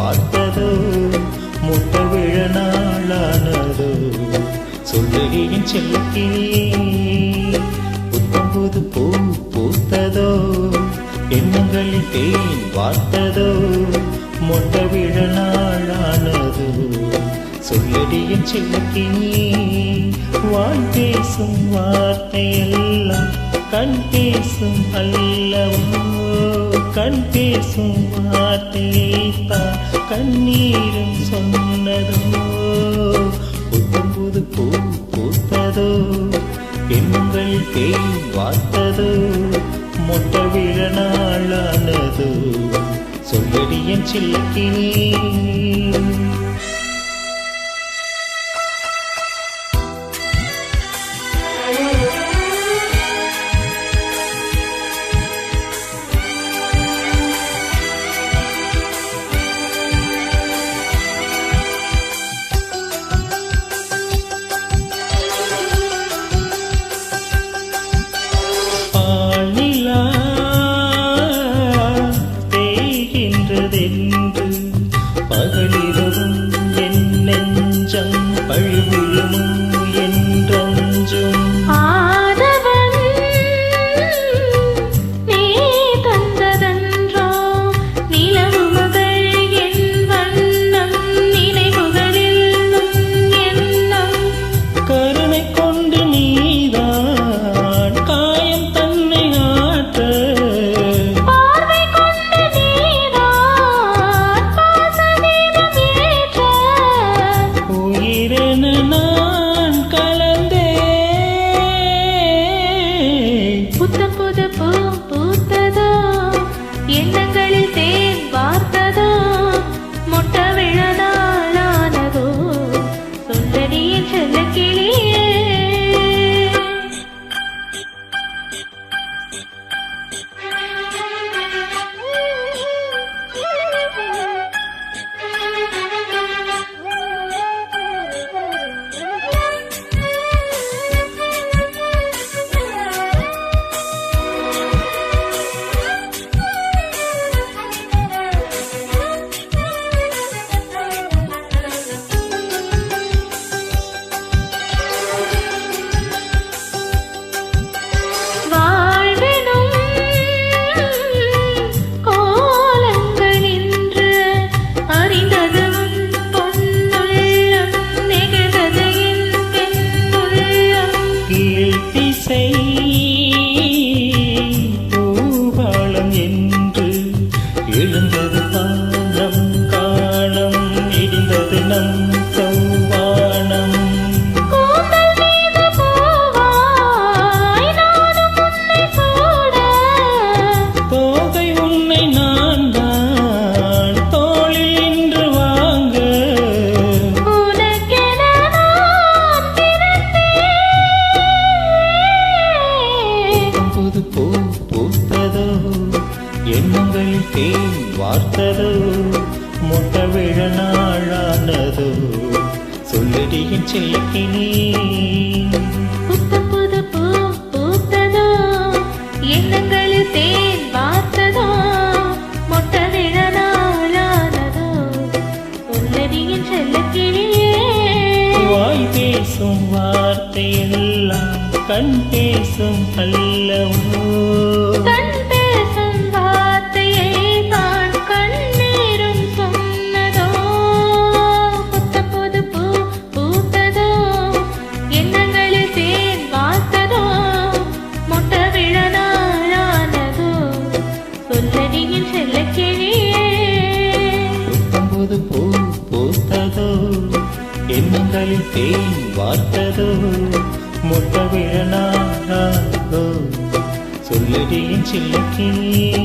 வார்த்ததோ முட்டை விழ நாளானதோ சொல்லடி என் செல்லக்கிளியே புத்தம்புது பூ பூத்ததோ எண்ணங்களில் தேன் வார்த்ததோ முட்டை விழ நாளானதோ சொல்லடி என் செல்லக்கிளியே வாய் பேசும் வார்த்தையெல்லாம் கண் பேசும் அல்லவோ கண் பேசும் வார்த்தையைத்தான் கண்ணீரும் சொன்னதோ புத்தம்புது பூ பூத்ததோ எண்ணங்கள் தேன் வார்த்ததோ மொட்டை விழ நாளானதோ சொல்லடி என் செல்லக்கிளியே பகலிரவும் என் நெஞ்சம் பழுவிழும் என்றும் ஆதவன் நீ தந்ததன்றோ நிலவு மகள் என் வண்ணம் நினைவுகளில் எண்ணம் கருணை கொண்டு நீதான் காயம் தன்னை ஆற்ற பார்வை கொண்டு நீதான் பாசதீபம் ஏற்ற உயிரென நான் கலந்தே புத்தம் புது பூ பூத்ததோ எண்ணங்களில் தேன் வார்த்ததோ மொட்டை விழ நாளானதோ சொல்லடி என் செல்லக்கிளியே பூபாலம் என்று எழுந்தது பாலம் காலம் இடிந்தது நம் சௌவானம் தோகை உன்னை நான் தான் தோளில் இன்று வாங்க புது பூ பூத்ததோ எண்ணங்களில் தேன் வார்த்ததோ முட்டை விழ நாளானதோ சொல்லடி என் செல்லக்கிளியே புத்தம் புது பூ பூத்ததோ எண்ணங்களில் தேன் வார்த்ததோ மொட்டை விழ நாளானதோ சொல்லடி என் செல்லக்கிளியே வாய் பேசும் வார்த்தையெல்லாம் கண் பேசும் அல்லவோ கண் பேசும் வார்த்தையை தான் கண்ணீரும் சொன்னதோ புத்தம் புது பூ பூத்ததோ எண்ணங்களில் தேன் வார்த்ததோ மொட்டை விழ நாளானதோ சொல்லடி என் செல்லக்கிளியே புத்தம்புது பூ பூத்ததோ எண்ணங்களில் தேன் வார்த்ததோ முட்டை விழ நாளானதோ சொல்லடி என் செல்லக்கிளியே